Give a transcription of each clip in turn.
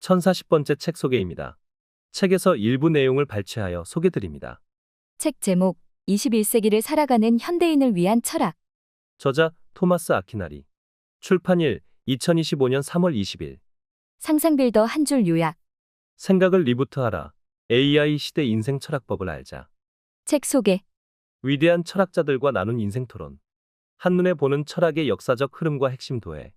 1040번째 책 소개입니다. 책에서 일부 내용을 발췌하여 소개드립니다. 책 제목 21세기를 살아가는 현대인을 위한 철학. 저자 토마스 아키나리. 출판일 2025년 3월 20일. 상상 빌더 한 줄 요약. 생각을 리부트하라. AI 시대 인생 철학법을 알자. 책 소개. 위대한 철학자들과 나눈 인생 토론. 한눈에 보는 철학의 역사적 흐름과 핵심 도해.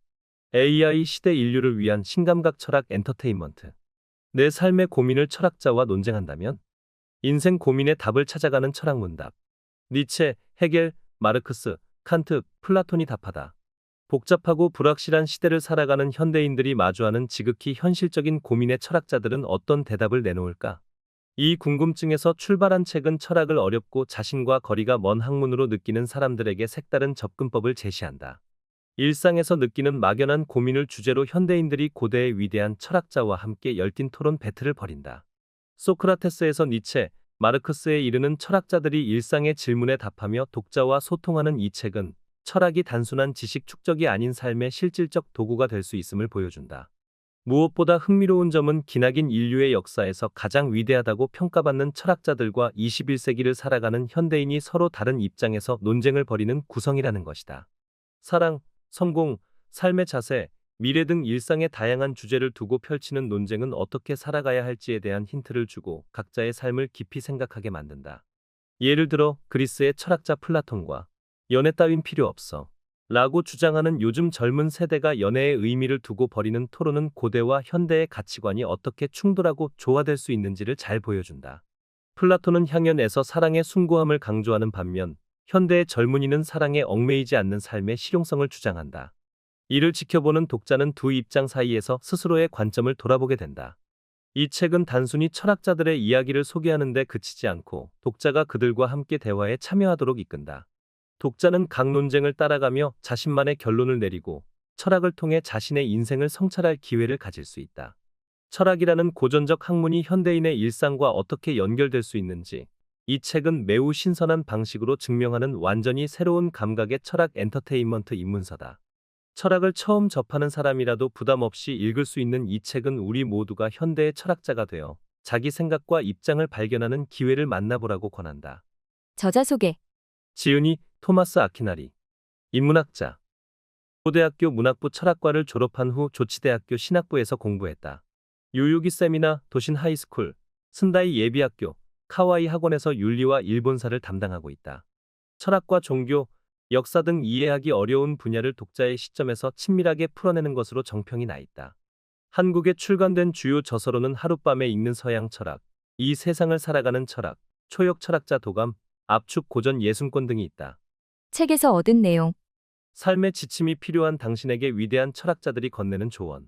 AI 시대 인류를 위한 신감각 철학 엔터테인먼트. 내 삶의 고민을 철학자와 논쟁한다면? 인생 고민의 답을 찾아가는 철학 문답. 니체, 헤겔, 마르크스, 칸트, 플라톤이 답하다. 복잡하고 불확실한 시대를 살아가는 현대인들이 마주하는 지극히 현실적인 고민의 철학자들은 어떤 대답을 내놓을까? 이 궁금증에서 출발한 책은 철학을 어렵고 자신과 거리가 먼 학문으로 느끼는 사람들에게 색다른 접근법을 제시한다. 일상에서 느끼는 막연한 고민을 주제로 현대인들이 고대의 위대한 철학자와 함께 열띤 토론 배틀을 벌인다. 소크라테스에서 니체, 마르크스에 이르는 철학자들이 일상의 질문에 답하며 독자와 소통하는 이 책은 철학이 단순한 지식 축적이 아닌 삶의 실질적 도구가 될 수 있음을 보여준다. 무엇보다 흥미로운 점은 기나긴 인류의 역사에서 가장 위대하다고 평가받는 철학자들과 21세기를 살아가는 현대인이 서로 다른 입장에서 논쟁을 벌이는 구성이라는 것이다. 사랑, 성공, 삶의 자세, 미래 등 일상의 다양한 주제를 두고 펼치는 논쟁은 어떻게 살아가야 할지에 대한 힌트를 주고 각자의 삶을 깊이 생각하게 만든다. 예를 들어 그리스의 철학자 플라톤과 연애 따윈 필요 없어 라고 주장하는 요즘 젊은 세대가 연애의 의미를 두고 벌이는 토론은 고대와 현대의 가치관이 어떻게 충돌하고 조화될 수 있는지를 잘 보여준다. 플라톤은 향연에서 사랑의 숭고함을 강조하는 반면 현대의 젊은이는 사랑에 얽매이지 않는 삶의 실용성을 주장한다. 이를 지켜보는 독자는 두 입장 사이에서 스스로의 관점을 돌아보게 된다. 이 책은 단순히 철학자들의 이야기를 소개하는 데 그치지 않고 독자가 그들과 함께 대화에 참여하도록 이끈다. 독자는 각 논쟁을 따라가며 자신만의 결론을 내리고 철학을 통해 자신의 인생을 성찰할 기회를 가질 수 있다. 철학이라는 고전적 학문이 현대인의 일상과 어떻게 연결될 수 있는지 이 책은 매우 신선한 방식으로 증명하는 완전히 새로운 감각의 철학 엔터테인먼트 입문서다. 철학을 처음 접하는 사람이라도 부담 없이 읽을 수 있는 이 책은 우리 모두가 현대의 철학자가 되어 자기 생각과 입장을 발견하는 기회를 만나보라고 권한다. 저자 소개. 지은이 토마스 아키나리. 인문학자. 고대학교 문학부 철학과를 졸업한 후 조치대학교 신학부에서 공부했다. 요요기 세미나, 도신 하이스쿨, 쓴다이 예비학교, 카와이 학원에서 윤리와 일본사를 담당하고 있다. 철학과 종교, 역사 등 이해하기 어려운 분야를 독자의 시점에서 친밀하게 풀어내는 것으로 정평이 나 있다. 한국에 출간된 주요 저서로는 하룻밤에 읽는 서양 철학, 이 세상을 살아가는 철학, 초역 철학자 도감, 압축 고전 예순권 등이 있다. 책에서 얻은 내용. 삶의 지침이 필요한 당신에게 위대한 철학자들이 건네는 조언.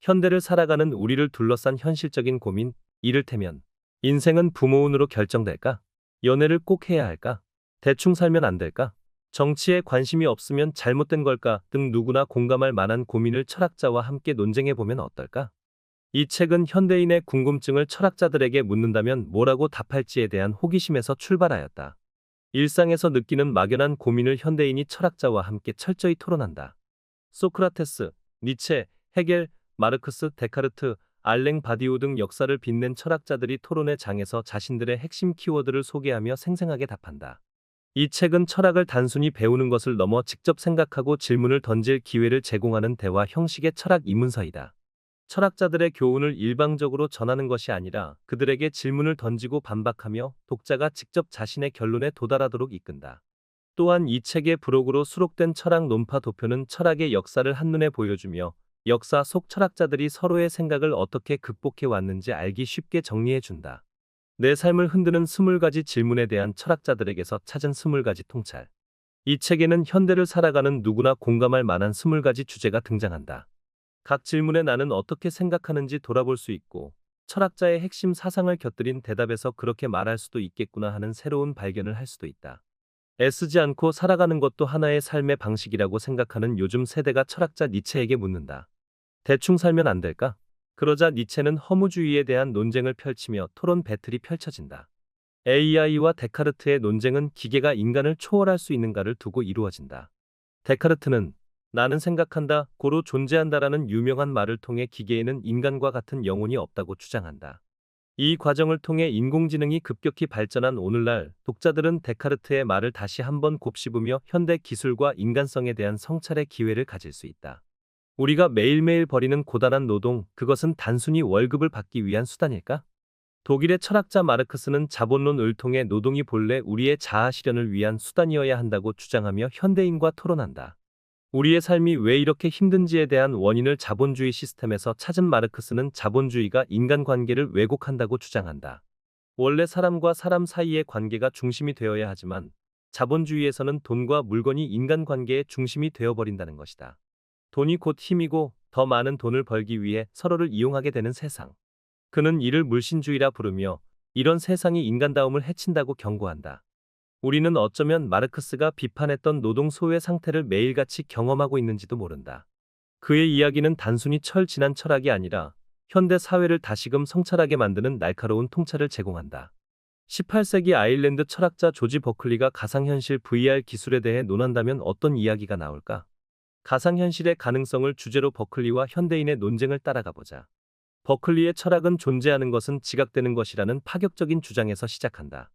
현대를 살아가는 우리를 둘러싼 현실적인 고민, 이를테면 인생은 부모운으로 결정될까? 연애를 꼭 해야 할까? 대충 살면 안 될까? 정치에 관심이 없으면 잘못된 걸까? 등 누구나 공감할 만한 고민을 철학자와 함께 논쟁해보면 어떨까? 이 책은 현대인의 궁금증을 철학자들에게 묻는다면 뭐라고 답할지에 대한 호기심에서 출발하였다. 일상에서 느끼는 막연한 고민을 현대인이 철학자와 함께 철저히 토론한다. 소크라테스, 니체, 헤겔, 마르크스, 데카르트, 알랭 바디오 등 역사를 빛낸 철학자들이 토론의 장에서 자신들의 핵심 키워드를 소개하며 생생하게 답한다. 이 책은 철학을 단순히 배우는 것을 넘어 직접 생각하고 질문을 던질 기회를 제공하는 대화 형식의 철학 입문서이다. 철학자들의 교훈을 일방적으로 전하는 것이 아니라 그들에게 질문을 던지고 반박하며 독자가 직접 자신의 결론에 도달하도록 이끈다. 또한 이 책의 부록으로 수록된 철학 논파 도표는 철학의 역사를 한눈에 보여주며 역사 속 철학자들이 서로의 생각을 어떻게 극복해 왔는지 알기 쉽게 정리해준다. 내 삶을 흔드는 20가지 질문에 대한 철학자들에게서 찾은 20가지 통찰. 이 책에는 현대를 살아가는 누구나 공감할 만한 20가지 주제가 등장한다. 각 질문에 나는 어떻게 생각하는지 돌아볼 수 있고 철학자의 핵심 사상을 곁들인 대답에서 그렇게 말할 수도 있겠구나 하는 새로운 발견을 할 수도 있다. 애쓰지 않고 살아가는 것도 하나의 삶의 방식이라고 생각하는 요즘 세대가 철학자 니체에게 묻는다. 대충 살면 안 될까? 그러자 니체는 허무주의에 대한 논쟁을 펼치며 토론 배틀이 펼쳐진다. AI와 데카르트의 논쟁은 기계가 인간을 초월할 수 있는가를 두고 이루어진다. 데카르트는 나는 생각한다, 고로 존재한다라는 유명한 말을 통해 기계에는 인간과 같은 영혼이 없다고 주장한다. 이 과정을 통해 인공지능이 급격히 발전한 오늘날 독자들은 데카르트의 말을 다시 한번 곱씹으며 현대 기술과 인간성에 대한 성찰의 기회를 가질 수 있다. 우리가 매일매일 벌이는 고단한 노동, 그것은 단순히 월급을 받기 위한 수단일까? 독일의 철학자 마르크스는 자본론을 통해 노동이 본래 우리의 자아 실현을 위한 수단이어야 한다고 주장하며 현대인과 토론한다. 우리의 삶이 왜 이렇게 힘든지에 대한 원인을 자본주의 시스템에서 찾은 마르크스는 자본주의가 인간관계를 왜곡한다고 주장한다. 원래 사람과 사람 사이의 관계가 중심이 되어야 하지만 자본주의에서는 돈과 물건이 인간관계의 중심이 되어버린다는 것이다. 돈이 곧 힘이고 더 많은 돈을 벌기 위해 서로를 이용하게 되는 세상. 그는 이를 물신주의라 부르며 이런 세상이 인간다움을 해친다고 경고한다. 우리는 어쩌면 마르크스가 비판했던 노동 소외 상태를 매일같이 경험하고 있는지도 모른다. 그의 이야기는 단순히 철진한 철학이 아니라 현대 사회를 다시금 성찰하게 만드는 날카로운 통찰을 제공한다. 18세기 아일랜드 철학자 조지 버클리가 가상현실 VR 기술에 대해 논한다면 어떤 이야기가 나올까? 가상현실의 가능성을 주제로 버클리와 현대인의 논쟁을 따라가 보자. 버클리의 철학은 존재하는 것은 지각되는 것이라는 파격적인 주장에서 시작한다.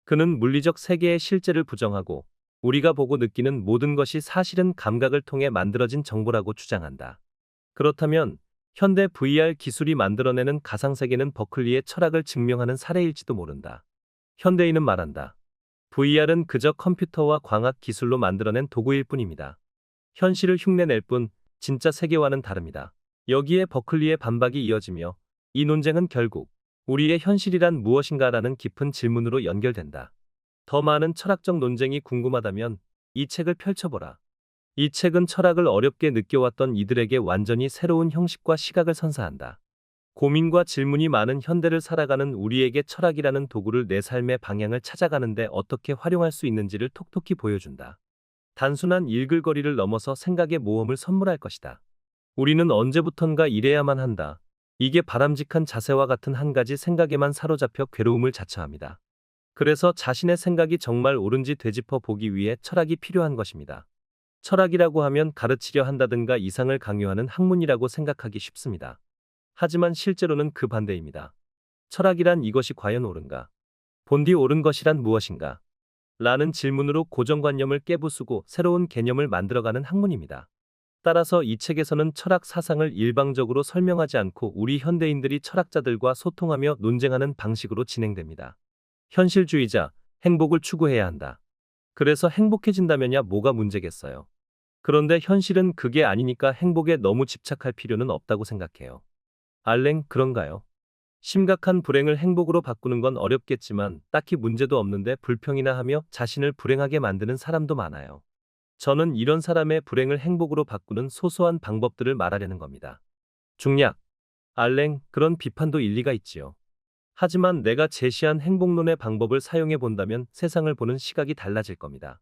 그는 물리적 세계의 실제를 부정하고 우리가 보고 느끼는 모든 것이 사실은 감각을 통해 만들어진 정보라고 주장한다. 그렇다면 현대 VR 기술이 만들어내는 가상세계는 버클리의 철학을 증명하는 사례일지도 모른다. 현대인은 말한다. VR은 그저 컴퓨터와 광학 기술로 만들어낸 도구일 뿐입니다. 현실을 흉내낼 뿐 진짜 세계와는 다릅니다. 여기에 버클리의 반박이 이어지며 이 논쟁은 결국 우리의 현실이란 무엇인가라는 깊은 질문으로 연결된다. 더 많은 철학적 논쟁이 궁금하다면 이 책을 펼쳐보라. 이 책은 철학을 어렵게 느껴왔던 이들에게 완전히 새로운 형식과 시각을 선사한다. 고민과 질문이 많은 현대를 살아가는 우리에게 철학이라는 도구를 내 삶의 방향을 찾아가는데 어떻게 활용할 수 있는지를 톡톡히 보여준다. 단순한 읽을거리를 넘어서 생각의 모험을 선물할 것이다. 우리는 언제부턴가 이래야만 한다. 이게 바람직한 자세와 같은 한 가지 생각에만 사로잡혀 괴로움을 자처합니다. 그래서 자신의 생각이 정말 옳은지 되짚어 보기 위해 철학이 필요한 것입니다. 철학이라고 하면 가르치려 한다든가 이상을 강요하는 학문이라고 생각하기 쉽습니다. 하지만 실제로는 그 반대입니다. 철학이란 이것이 과연 옳은가? 본디 옳은 것이란 무엇인가? 라는 질문으로 고정관념을 깨부수고 새로운 개념을 만들어가는 학문입니다. 따라서 이 책에서는 철학 사상을 일방적으로 설명하지 않고 우리 현대인들이 철학자들과 소통하며 논쟁하는 방식으로 진행됩니다. 현실주의자, 행복을 추구해야 한다. 그래서 행복해진다면야 뭐가 문제겠어요. 그런데 현실은 그게 아니니까 행복에 너무 집착할 필요는 없다고 생각해요. 알랭, 그런가요? 심각한 불행을 행복으로 바꾸는 건 어렵겠지만 딱히 문제도 없는데 불평이나 하며 자신을 불행하게 만드는 사람도 많아요. 저는 이런 사람의 불행을 행복으로 바꾸는 소소한 방법들을 말하려는 겁니다. 중략. 알랭, 그런 비판도 일리가 있지요. 하지만 내가 제시한 행복론의 방법을 사용해 본다면 세상을 보는 시각이 달라질 겁니다.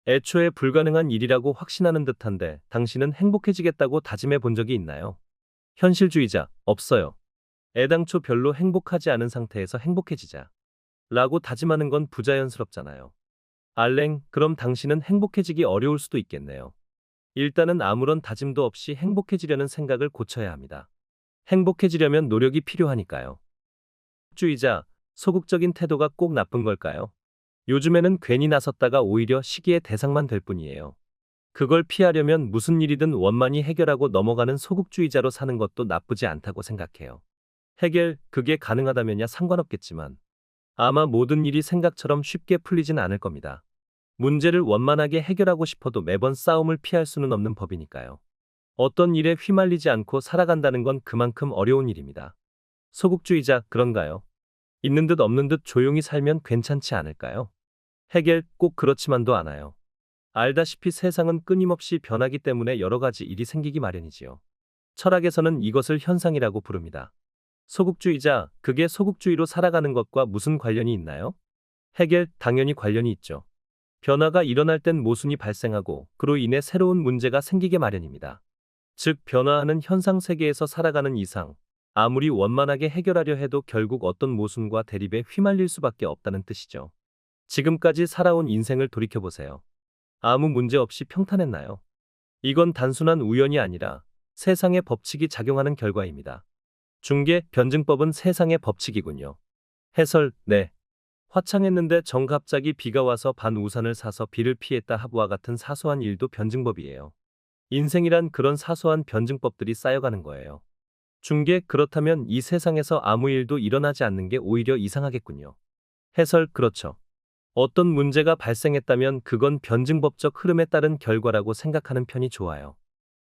애초에 불가능한 일이라고 확신하는 듯한데 당신은 행복해지겠다고 다짐해 본 적이 있나요? 현실주의자, 없어요. 애당초 별로 행복하지 않은 상태에서 행복해지자. 라고 다짐하는 건 부자연스럽잖아요. 알랭, 그럼 당신은 행복해지기 어려울 수도 있겠네요. 일단은 아무런 다짐도 없이 행복해지려는 생각을 고쳐야 합니다. 행복해지려면 노력이 필요하니까요. 주의자, 소극적인 태도가 꼭 나쁜 걸까요? 요즘에는 괜히 나섰다가 오히려 시기의 대상만 될 뿐이에요. 그걸 피하려면 무슨 일이든 원만히 해결하고 넘어가는 소극주의자로 사는 것도 나쁘지 않다고 생각해요. 해결, 그게 가능하다면야 상관없겠지만 아마 모든 일이 생각처럼 쉽게 풀리진 않을 겁니다. 문제를 원만하게 해결하고 싶어도 매번 싸움을 피할 수는 없는 법이니까요. 어떤 일에 휘말리지 않고 살아간다는 건 그만큼 어려운 일입니다. 소극주의자, 그런가요? 있는 듯 없는 듯 조용히 살면 괜찮지 않을까요? 해결, 꼭 그렇지만도 않아요. 알다시피 세상은 끊임없이 변하기 때문에 여러 가지 일이 생기기 마련이지요. 철학에서는 이것을 현상이라고 부릅니다. 소극주의자, 그게 소극주의로 살아가는 것과 무슨 관련이 있나요? 해결, 당연히 관련이 있죠. 변화가 일어날 땐 모순이 발생하고 그로 인해 새로운 문제가 생기게 마련입니다. 즉, 변화하는 현상 세계에서 살아가는 이상 아무리 원만하게 해결하려 해도 결국 어떤 모순과 대립에 휘말릴 수밖에 없다는 뜻이죠. 지금까지 살아온 인생을 돌이켜보세요. 아무 문제 없이 평탄했나요? 이건 단순한 우연이 아니라 세상의 법칙이 작용하는 결과입니다. 중개, 변증법은 세상의 법칙이군요. 해설, 네. 화창했는데 정갑자기 비가 와서 반 우산을 사서 비를 피했다 하부와 같은 사소한 일도 변증법이에요. 인생이란 그런 사소한 변증법들이 쌓여가는 거예요. 중개, 그렇다면 이 세상에서 아무 일도 일어나지 않는 게 오히려 이상하겠군요. 해설, 그렇죠. 어떤 문제가 발생했다면 그건 변증법적 흐름에 따른 결과라고 생각하는 편이 좋아요.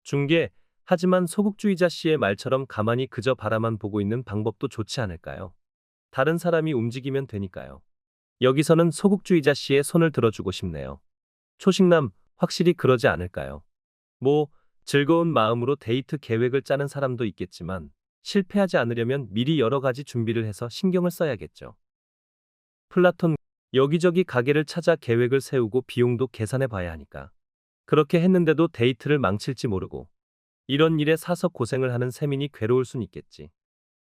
중개, 하지만 소극주의자 씨의 말처럼 가만히 그저 바라만 보고 있는 방법도 좋지 않을까요? 다른 사람이 움직이면 되니까요. 여기서는 소극주의자 씨의 손을 들어주고 싶네요. 초식남, 확실히 그러지 않을까요? 뭐, 즐거운 마음으로 데이트 계획을 짜는 사람도 있겠지만, 실패하지 않으려면 미리 여러 가지 준비를 해서 신경을 써야겠죠. 플라톤, 여기저기 가게를 찾아 계획을 세우고 비용도 계산해 봐야 하니까. 그렇게 했는데도 데이트를 망칠지 모르고, 이런 일에 사서 고생을 하는 세민이 괴로울 순 있겠지.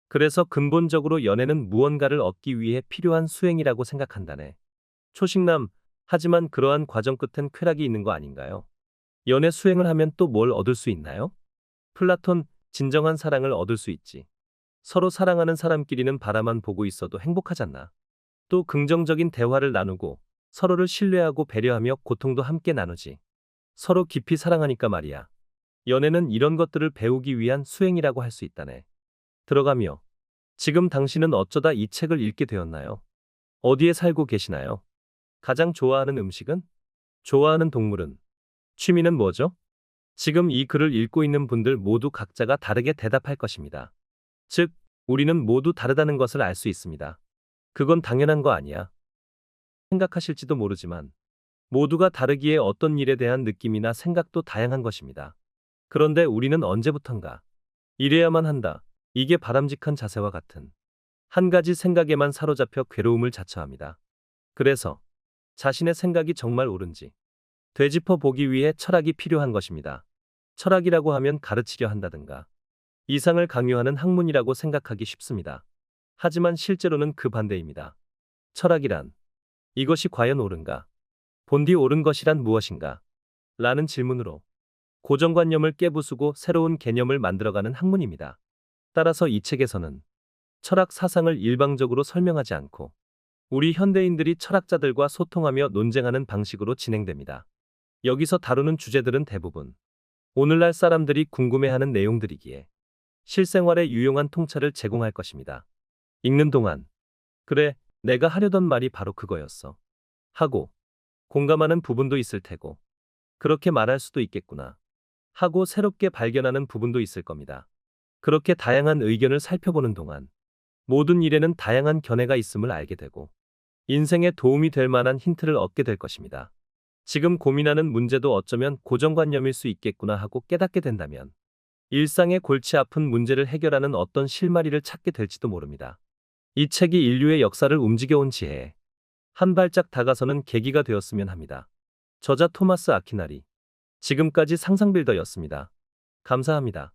그래서 근본적으로 연애는 무언가를 얻기 위해 필요한 수행이라고 생각한다네. 초식남, 하지만 그러한 과정 끝엔 쾌락이 있는 거 아닌가요? 연애 수행을 하면 또 뭘 얻을 수 있나요? 플라톤, 진정한 사랑을 얻을 수 있지. 서로 사랑하는 사람끼리는 바라만 보고 있어도 행복하잖아. 또 긍정적인 대화를 나누고 서로를 신뢰하고 배려하며 고통도 함께 나누지. 서로 깊이 사랑하니까 말이야. 연애는 이런 것들을 배우기 위한 수행이라고 할 수 있다네. 들어가며, 지금 당신은 어쩌다 이 책을 읽게 되었나요? 어디에 살고 계시나요? 가장 좋아하는 음식은? 좋아하는 동물은? 취미는 뭐죠? 지금 이 글을 읽고 있는 분들 모두 각자가 다르게 대답할 것입니다. 즉, 우리는 모두 다르다는 것을 알 수 있습니다. 그건 당연한 거 아니야. 생각하실지도 모르지만, 모두가 다르기에 어떤 일에 대한 느낌이나 생각도 다양한 것입니다. 그런데 우리는 언제부턴가 이래야만 한다. 이게 바람직한 자세와 같은 한 가지 생각에만 사로잡혀 괴로움을 자처합니다. 그래서 자신의 생각이 정말 옳은지 되짚어 보기 위해 철학이 필요한 것입니다. 철학이라고 하면 가르치려 한다든가 이상을 강요하는 학문이라고 생각하기 쉽습니다. 하지만 실제로는 그 반대입니다. 철학이란 이것이 과연 옳은가? 본디 옳은 것이란 무엇인가? 라는 질문으로 고정관념을 깨부수고 새로운 개념을 만들어가는 학문입니다. 따라서 이 책에서는 철학 사상을 일방적으로 설명하지 않고 우리 현대인들이 철학자들과 소통하며 논쟁하는 방식으로 진행됩니다. 여기서 다루는 주제들은 대부분 오늘날 사람들이 궁금해하는 내용들이기에 실생활에 유용한 통찰을 제공할 것입니다. 읽는 동안 그래, 내가 하려던 말이 바로 그거였어 하고 공감하는 부분도 있을 테고 그렇게 말할 수도 있겠구나 하고 새롭게 발견하는 부분도 있을 겁니다. 그렇게 다양한 의견을 살펴보는 동안 모든 일에는 다양한 견해가 있음을 알게 되고 인생에 도움이 될 만한 힌트를 얻게 될 것입니다. 지금 고민하는 문제도 어쩌면 고정관념일 수 있겠구나 하고 깨닫게 된다면 일상의 골치 아픈 문제를 해결하는 어떤 실마리를 찾게 될지도 모릅니다. 이 책이 인류의 역사를 움직여온 지혜에 한 발짝 다가서는 계기가 되었으면 합니다. 저자 토마스 아퀴나리. 지금까지 상상빌더였습니다. 감사합니다.